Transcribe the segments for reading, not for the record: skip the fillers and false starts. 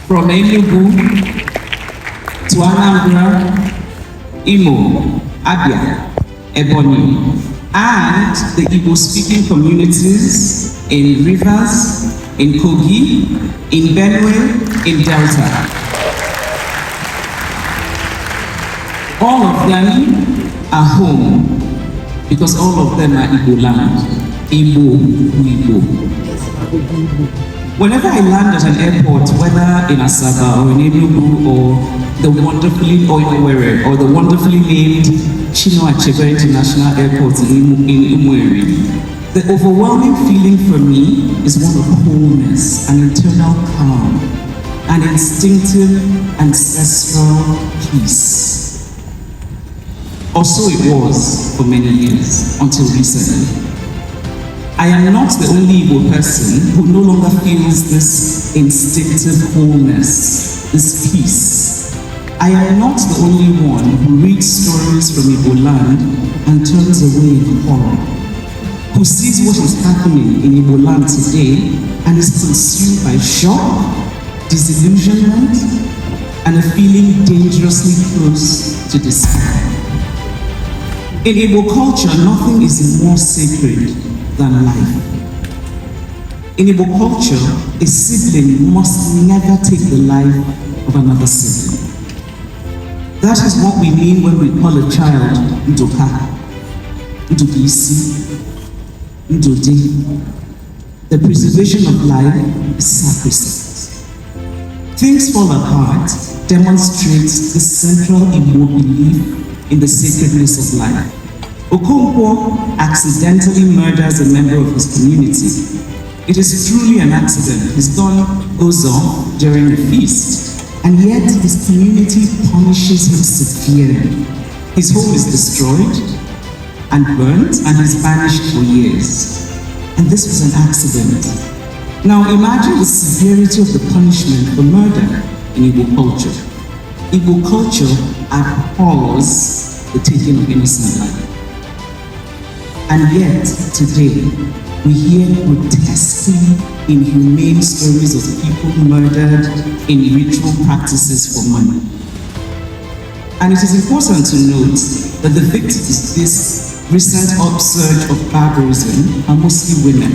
from Enugu to Anambra, Imo, Abia, Ebonyi, and the Igbo-speaking communities in Rivers, in Kogi, in Benue, in Delta. All of them are home because all of them are Igbo land. Igbo. Whenever I land at an airport, whether in Asaba or in Enugu or the wonderfully named Chinua Achebe International Airport in Umueri, the overwhelming feeling for me is one of wholeness, an internal calm, an instinctive ancestral peace. Or so it was for many years, until recently. I am not the only Igbo person who no longer feels this instinctive wholeness, this peace. I am not the only one who reads stories from Igbo land and turns away in horror, who sees what is happening in Igbo land today and is consumed by shock, disillusionment, and a feeling dangerously close to despair. In Igbo culture, nothing is more sacred than life. In Igbo culture, a sibling must never take the life of another sibling. That is what we mean when we call a child Ndoka, Ndobisi, Ndode. The preservation of life is sacrosanct. Things Fall Apart demonstrates the central Igbo belief in the sacredness of life. Okonkwo accidentally murders a member of his community. It is truly an accident. His gun goes off during a feast, and yet his community punishes him severely. His home is destroyed and burnt, and he's banished for years. And this was an accident. Now imagine the severity of the punishment for murder in Igbo culture. Igbo culture abhors the taking of innocent life. And yet, today, we hear grotesquely inhumane stories of people murdered in ritual practices for money. And it is important to note that the victims of this recent upsurge of barbarism are mostly women.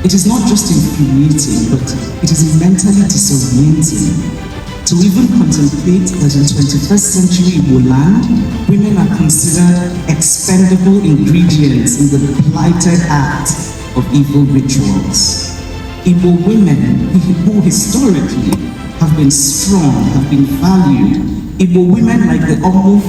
It is not just infuriating, but it is mentally disorienting to even contemplate that in 21st century Igbo land, women are considered expendable ingredients in the blighted act of evil rituals. Igbo women who historically have been strong, have been valued. Igbo women like the Omu,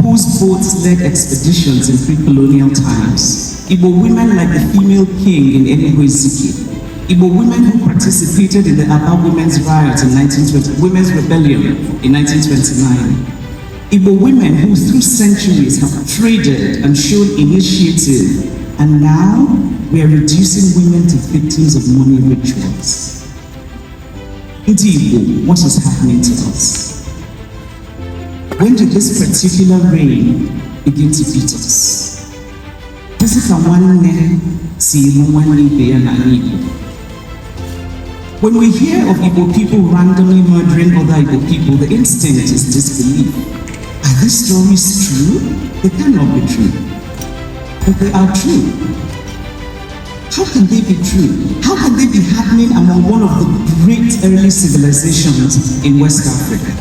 whose boats led expeditions in pre-colonial times. Igbo women like the female king in Enugu-Ezike. Igbo women who participated in the Aba Women's Riot in 1920, Women's Rebellion in 1929. Igbo women who through centuries have traded and shown initiative, and now we are reducing women to victims of money rituals. Igbo, what is happening to us? When did this particular reign begin to beat us? This is a When we hear of Igbo people randomly murdering other Igbo people, the instinct is disbelief. Are these stories true? They cannot be true. But they are true. How can they be true? How can they be happening among one of the great early civilizations in West Africa?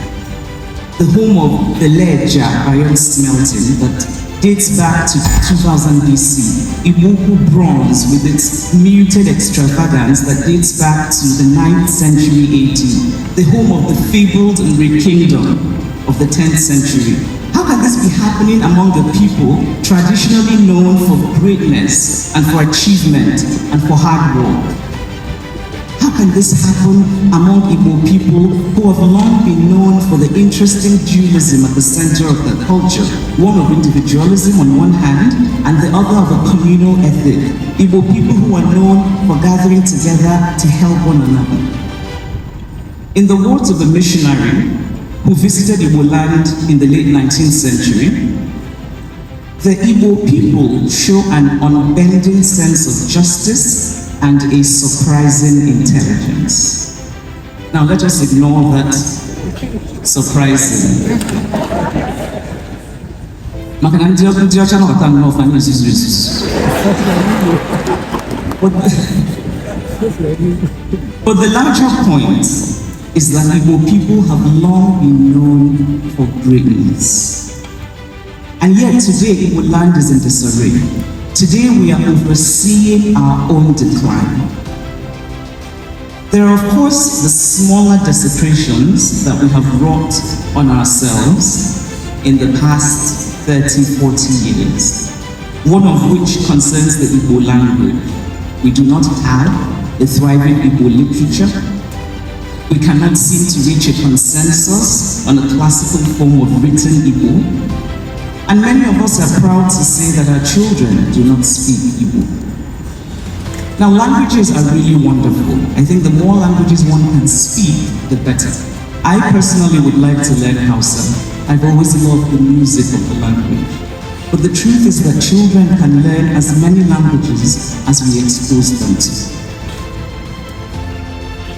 The home of the Leja iron smelting that dates back to 2000 BC, Igbo bronze with its muted extravagance that dates back to the 9th century AD, the home of the fabled Nri kingdom of the 10th century. How can this be happening among the people traditionally known for greatness and for achievement and for hard work? How can this happen among Igbo people who have long been known for the interesting dualism at the center of their culture, one of individualism on one hand and the other of a communal ethic? Igbo people who are known for gathering together to help one another. In the words of a missionary who visited Igbo land in the late 19th century, the Igbo people show an unbending sense of justice and a surprising intelligence. Now let us ignore that surprising. But the larger point is that Igbo people have long been known for greatness. And yet today Igbo land is in disarray. Today we are overseeing our own decline. There are of course the smaller desecrations that we have wrought on ourselves in the past 30, 40 years, one of which concerns the Igbo language. We do not have a thriving Igbo literature. We cannot seem to reach a consensus on a classical form of written Igbo. And many of us are proud to say that our children do not speak Igbo. Now, languages are really wonderful. I think the more languages one can speak, the better. I personally would like to learn Hausa. I've always loved the music of the language. But the truth is that children can learn as many languages as we expose them to.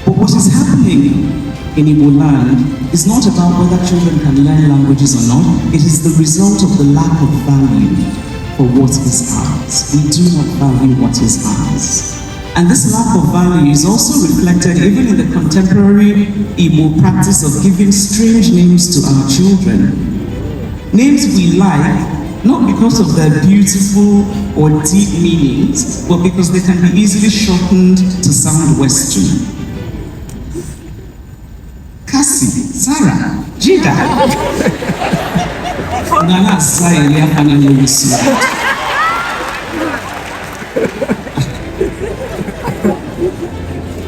But what is happening in Igbo land is not about whether children can learn languages or not. It is the result of the lack of value for what is ours. We do not value what is ours. And this lack of value is also reflected even in the contemporary Igbo practice of giving strange names to our children. Names we like, not because of their beautiful or deep meanings, but because they can be easily shortened to sound Western. Cassie, Sarah, Jida. Nana Zaya Pananisu.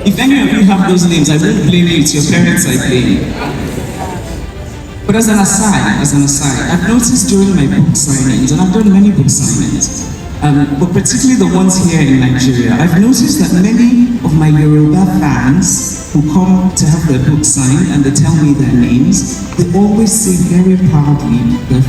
If any of you have those names, I won't blame you, it's your parents I blame. But as an aside, I've noticed during my book signings, and I've done many book signings, but particularly the ones here in Nigeria, I've noticed that many of my Yoruba fans who come to have their book signed and they tell me their names, they always say very proudly their